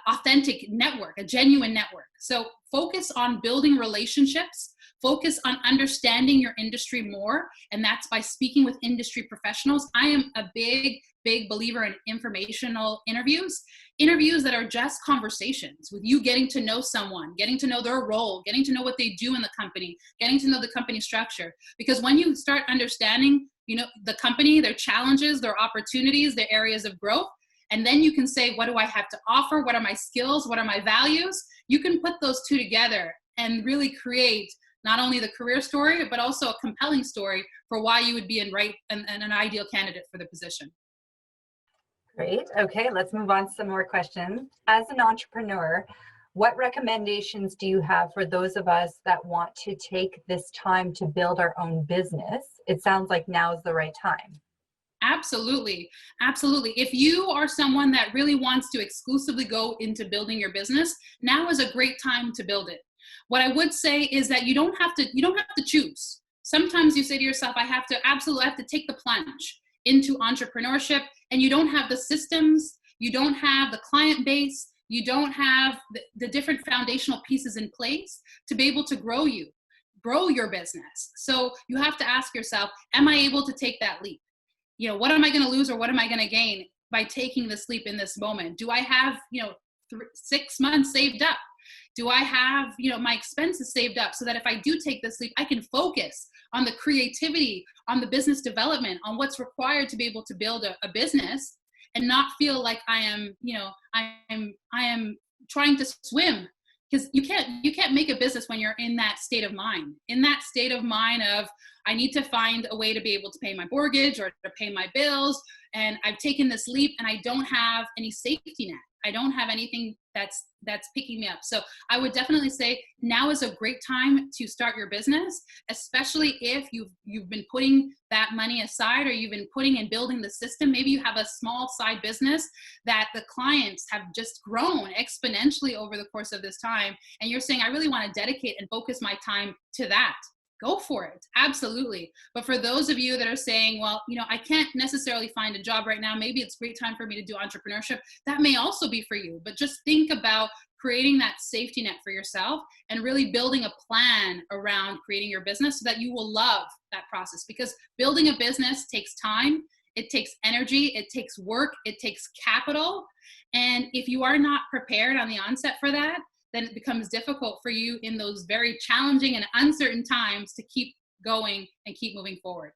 authentic network, a genuine network. So focus on building relationships, focus on understanding your industry more, and that's by speaking with industry professionals. I am a big believer in informational interviews that are just conversations with you, getting to know someone, getting to know their role, getting to know what they do in the company, getting to know the company structure. Because when you start understanding, the company, their challenges, their opportunities, their areas of growth, and then you can say, what do I have to offer? What are my skills? What are my values? You can put those two together and really create not only the career story, but also a compelling story for why you would be an ideal candidate for the position. Great. Okay, let's move on to some more questions. As an entrepreneur, What recommendations do you have for those of us that want to take this time to build our own business? It sounds like now is the right time. Absolutely. Absolutely. If you are someone that really wants to exclusively go into building your business, now is a great time to build it. What I would say is that you don't have to choose. Sometimes you say to yourself, I have to take the plunge into entrepreneurship, and you don't have the systems, you don't have the client base, you don't have the different foundational pieces in place to be able to grow your business. So you have to ask yourself, am I able to take that leap? What am I going to lose or what am I going to gain by taking this leap in this moment? Do I have, 6 months saved up? Do I have, my expenses saved up so that if I do take this leap, I can focus on the creativity, on the business development, on what's required to be able to build a business and not feel like I am trying to swim, because you can't make a business when you're in that state of mind of, I need to find a way to be able to pay my mortgage or to pay my bills, and I've taken this leap and I don't have any safety net. I don't have anything that's picking me up. So I would definitely say now is a great time to start your business, especially if you've been putting that money aside, or you've been putting and building the system. Maybe you have a small side business that the clients have just grown exponentially over the course of this time, and you're saying, I really want to dedicate and focus my time to that. Go for it. Absolutely. But for those of you that are saying, well, I can't necessarily find a job right now, maybe it's a great time for me to do entrepreneurship. That may also be for you. But just think about creating that safety net for yourself and really building a plan around creating your business so that you will love that process. Because building a business takes time, it takes energy, it takes work, it takes capital. And if you are not prepared on the onset for that, then it becomes difficult for you in those very challenging and uncertain times to keep going and keep moving forward.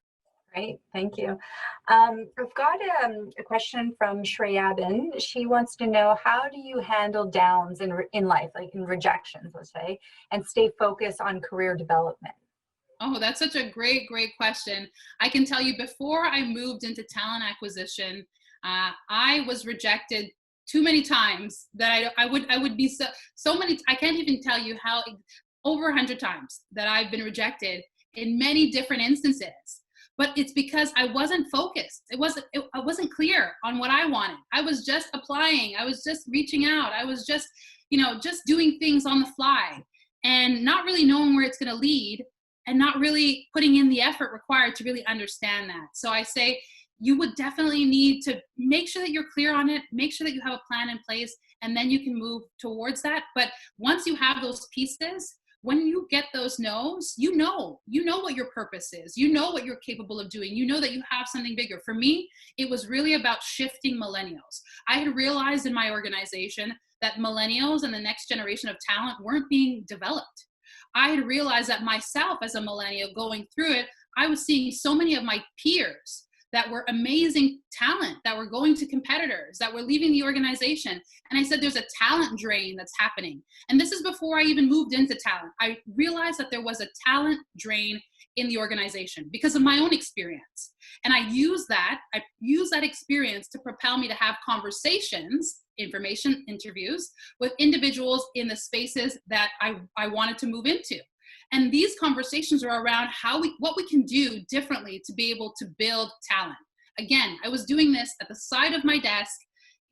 Great, thank you. We've got a question from Shreyabin. She wants to know, how do you handle downs in life, like in rejections, let's say, and stay focused on career development? Oh, that's such a great, great question. I can tell you, before I moved into talent acquisition, I was rejected too many times that I would be so many. I can't even tell you how, over 100 times that I've been rejected in many different instances. But it's because I wasn't focused. I wasn't clear on what I wanted. I was just applying. I was just reaching out. I was just just doing things on the fly and not really knowing where it's going to lead, and not really putting in the effort required to really understand that. So I say, you would definitely need to make sure that you're clear on it, make sure that you have a plan in place, and then you can move towards that. But once you have those pieces, when you get those no's, you know what your purpose is. You know what you're capable of doing. You know that you have something bigger. For me, it was really about shifting millennials. I had realized in my organization that millennials and the next generation of talent weren't being developed. I had realized that myself as a millennial going through it, I was seeing so many of my peers that were amazing talent, that were going to competitors, that were leaving the organization. And I said, there's a talent drain that's happening. And this is before I even moved into talent. I realized that there was a talent drain in the organization because of my own experience. And I used that experience to propel me to have conversations, information interviews with individuals in the spaces that I wanted to move into. And these conversations are around what we can do differently to be able to build talent. Again, I was doing this at the side of my desk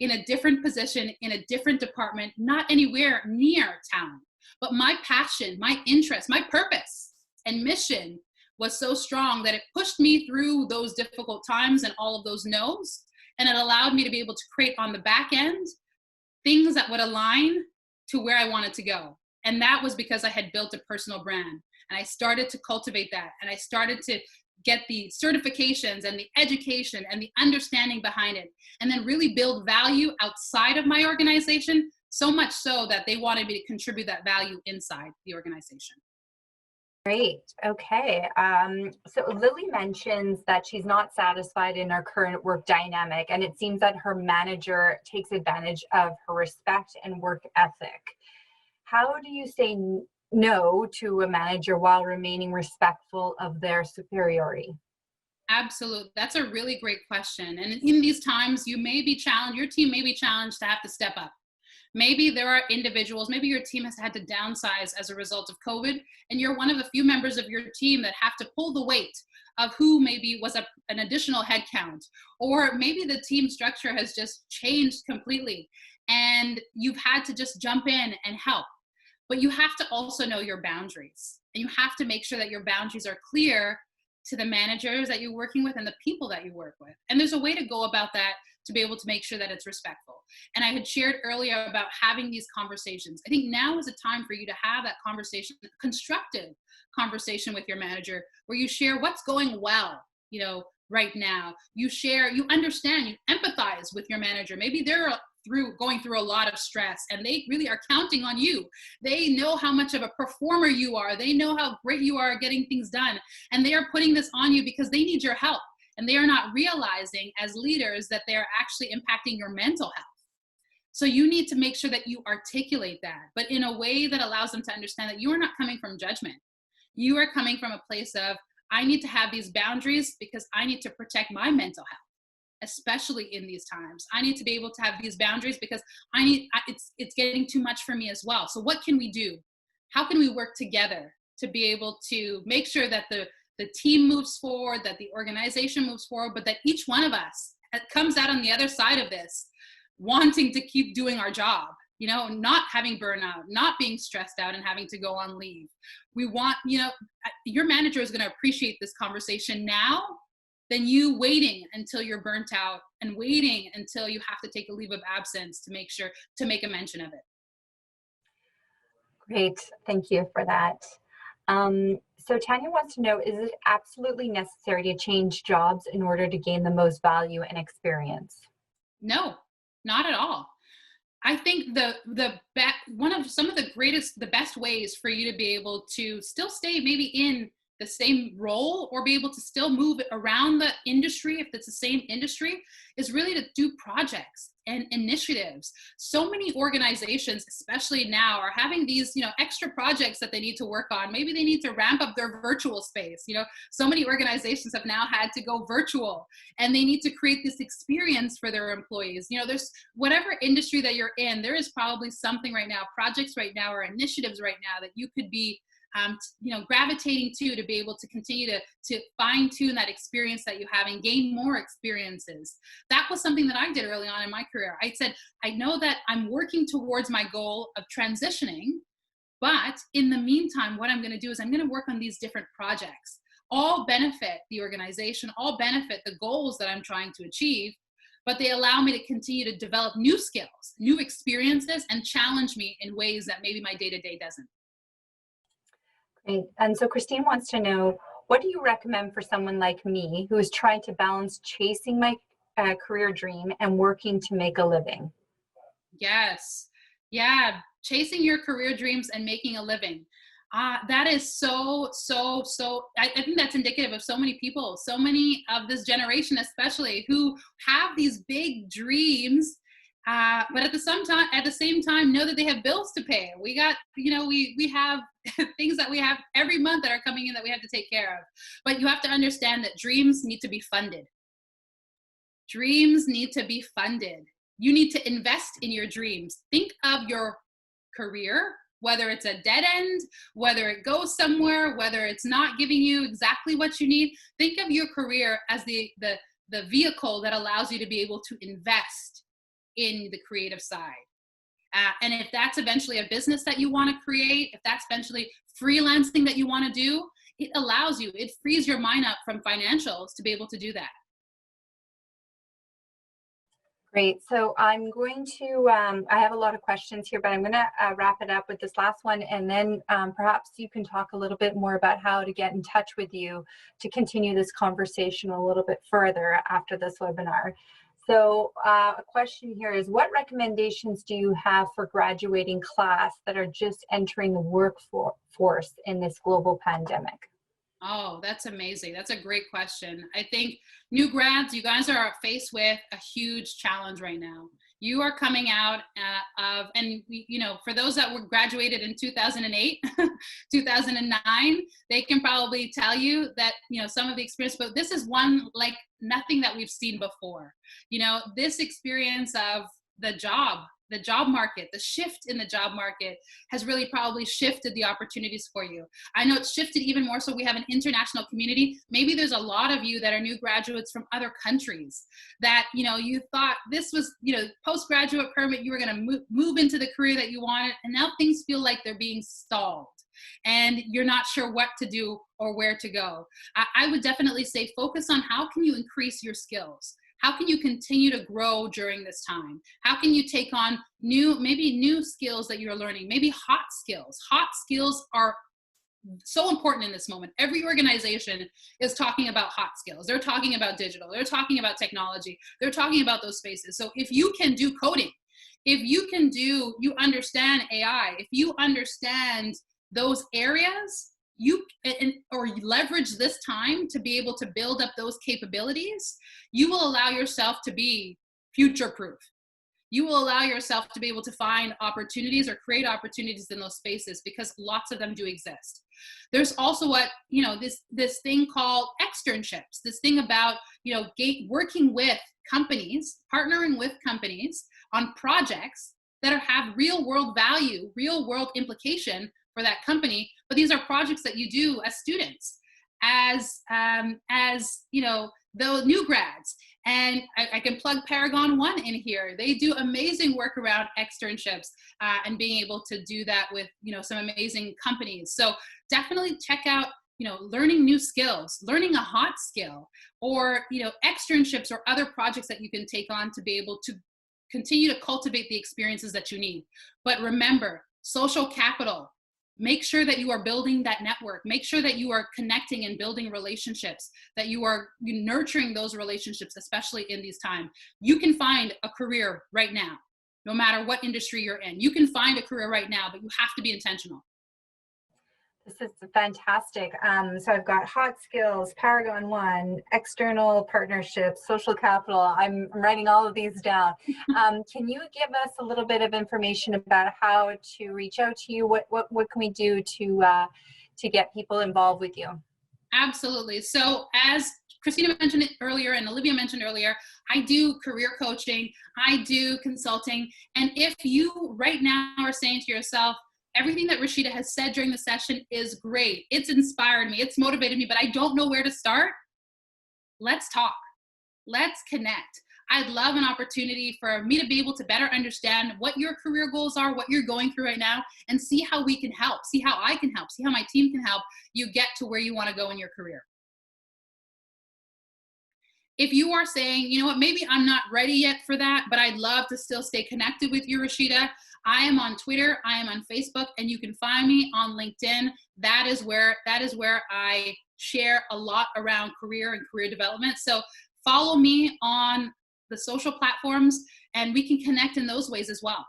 in a different position, in a different department, not anywhere near talent. But my passion, my interest, my purpose and mission was so strong that it pushed me through those difficult times and all of those no's. And it allowed me to be able to create on the back end things that would align to where I wanted to go. And that was because I had built a personal brand, and I started to cultivate that, and I started to get the certifications and the education and the understanding behind it, and then really build value outside of my organization, so much so that they wanted me to contribute that value inside the organization. Great. Okay. So Lily mentions that she's not satisfied in her current work dynamic, and it seems that her manager takes advantage of her respect and work ethic. How do you say no to a manager while remaining respectful of their superiority? Absolutely. That's a really great question. And in these times, you may be challenged, your team may be challenged to have to step up. Maybe there are individuals, maybe your team has had to downsize as a result of COVID, and you're one of the few members of your team that have to pull the weight of who maybe was an additional headcount, or maybe the team structure has just changed completely and you've had to just jump in and help. But you have to also know your boundaries, and you have to make sure that your boundaries are clear to the managers that you're working with and the people that you work with. And there's a way to go about that to be able to make sure that it's respectful. And I had shared earlier about having these conversations. I think now is a time for you to have that conversation, constructive conversation with your manager, where you share what's going well, right now. You share, you understand, you empathize with your manager. Maybe they're going through a lot of stress and they really are counting on you. They know how much of a performer you are. They know how great you are at getting things done. And they are putting this on you because they need your help. And they are not realizing as leaders that they're actually impacting your mental health. So you need to make sure that you articulate that, but in a way that allows them to understand that you are not coming from judgment. You are coming from a place of, I need to have these boundaries because I need to protect my mental health, especially in these times. I need to be able to have these boundaries because it's getting too much for me as well. So what can we do? How can we work together to be able to make sure that the team moves forward, that the organization moves forward, but that each one of us comes out on the other side of this wanting to keep doing our job, not having burnout, not being stressed out and having to go on leave. We want, your manager is going to appreciate this conversation now than you waiting until you're burnt out and waiting until you have to take a leave of absence to make a mention of it. Great, thank you for that. So Tanya wants to know, is it absolutely necessary to change jobs in order to gain the most value and experience? No, not at all. I think the best ways for you to be able to still stay maybe in the same role or be able to still move around the industry, if it's the same industry, is really to do projects and initiatives. So many organizations, especially now, are having these, extra projects that they need to work on. Maybe they need to ramp up their virtual space. So many organizations have now had to go virtual and they need to create this experience for their employees. There's whatever industry that you're in, there is probably something right now, projects right now, or initiatives right now that you could be gravitating to be able to continue to fine tune that experience that you have and gain more experiences. That was something that I did early on in my career. I said, I know that I'm working towards my goal of transitioning, but in the meantime, what I'm going to do is I'm going to work on these different projects, all benefit the organization, all benefit the goals that I'm trying to achieve, but they allow me to continue to develop new skills, new experiences, and challenge me in ways that maybe my day-to-day doesn't. Great. And so Christine wants to know, what do you recommend for someone like me who is trying to balance chasing my career dream and working to make a living? Yes. Yeah. Chasing your career dreams and making a living. That is so, I think that's indicative of so many people, so many of this generation, especially, who have these big dreams, but at the same time, know that they have bills to pay. We got, we have things that we have every month that are coming in that we have to take care of. But you have to understand that dreams need to be funded. Dreams need to be funded. You need to invest in your dreams. Think of your career, whether it's a dead end, whether it goes somewhere, whether it's not giving you exactly what you need. Think of your career as the vehicle that allows you to be able to invest in the creative side. And if that's eventually a business that you want to create, if that's eventually freelancing that you want to do, it frees your mind up from financials to be able to do that. Great. So I'm going to, I have a lot of questions here, but I'm going to wrap it up with this last one. And then perhaps you can talk a little bit more about how to get in touch with you to continue this conversation a little bit further after this webinar. So a question here is, what recommendations do you have for graduating class that are just entering the workforce in this global pandemic? Oh, that's amazing. That's a great question. I think new grads, you guys are faced with a huge challenge right now. You are coming out for those that were graduated in 2008, 2009, they can probably tell you that, some of the experience, but this is one like nothing that we've seen before. This experience of the job the job market, the shift in the job market has really probably shifted the opportunities for you. I know it's shifted even more so we have an international community. Maybe there's a lot of you that are new graduates from other countries that, you thought this was, postgraduate permit, you were going to move into the career that you wanted, and now things feel like they're being stalled and you're not sure what to do or where to go. I would definitely say focus on how can you increase your skills? How can you continue to grow during this time? How can you take on maybe new skills that you're learning, maybe hot skills? Hot skills are so important in this moment. Every organization is talking about hot skills. They're talking about digital. They're talking about technology. They're talking about those spaces. So if you can do coding, if you understand AI, if you understand those areas, or leverage this time to be able to build up those capabilities, you will allow yourself to be future-proof. You will allow yourself to be able to find opportunities or create opportunities in those spaces because lots of them do exist. There's also this thing called externships, this thing about, working with companies, partnering with companies on projects that have real world value, real world implication for that company. But these are projects that you do as students, as the new grads. And I can plug Paragon One in here. They do amazing work around externships and being able to do that with, some amazing companies. So definitely check out, learning new skills, learning a hot skill, or, externships or other projects that you can take on to be able to continue to cultivate the experiences that you need. But remember, social capital. Make sure that you are building that network. Make sure that you are connecting and building relationships, that you are nurturing those relationships, especially in these times. You can find a career right now, no matter what industry you're in. You can find a career right now, but you have to be intentional. This is fantastic. So I've got hot skills, Paragon One, external partnerships, social capital. I'm writing all of these down. Can you give us a little bit of information about how to reach out to you? What can we do to get people involved with you? Absolutely. So as Christina mentioned it earlier and Olivia mentioned earlier, I do career coaching, I do consulting. And if you right now are saying to yourself, everything that Rashida has said during the session is great, it's inspired me, it's motivated me, but I don't know where to start, let's talk. Let's connect. I'd love an opportunity for me to be able to better understand what your career goals are, what you're going through right now, and see how we can help, see how I can help, see how my team can help you get to where you want to go in your career. If you are saying, you know what, maybe I'm not ready yet for that, but I'd love to still stay connected with you, Rashida, I am on Twitter, I am on Facebook, and you can find me on LinkedIn. That is where I share a lot around career and career development. So follow me on the social platforms and we can connect in those ways as well.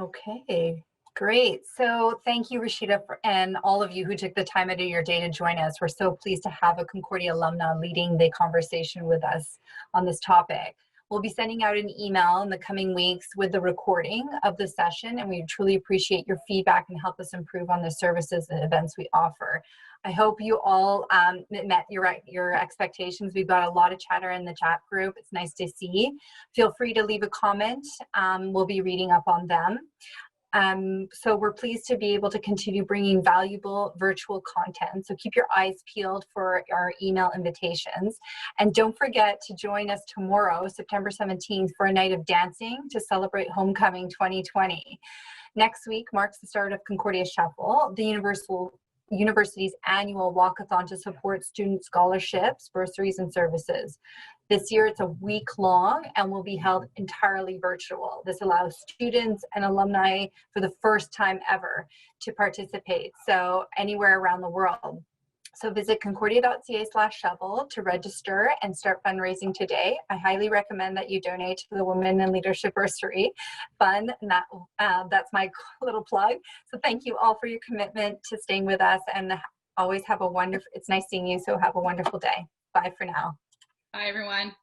Okay, great. So thank you, Rashida, and all of you who took the time out of your day to join us. We're so pleased to have a Concordia alumna leading the conversation with us on this topic. We'll be sending out an email in the coming weeks with the recording of the session, and we truly appreciate your feedback and help us improve on the services and events we offer. I hope you all met your expectations. We've got a lot of chatter in the chat group. It's nice to see. Feel free to leave a comment. We'll be reading up on them. So we're pleased to be able to continue bringing valuable virtual content. So keep your eyes peeled for our email invitations. And don't forget to join us tomorrow, September 17th, for a night of dancing to celebrate Homecoming 2020. Next week marks the start of Concordia Shuffle, the university's annual walkathon to support student scholarships, bursaries, and services. This year it's a week long and will be held entirely virtual. This allows students and alumni for the first time ever to participate, so anywhere around the world. So visit concordia.ca/shuffle to register and start fundraising today. I highly recommend that you donate to the Women in Leadership Bursary Fund, and that's my little plug. So thank you all for your commitment to staying with us, and always have a wonderful, it's nice seeing you, so have a wonderful day. Bye for now. Bye, everyone.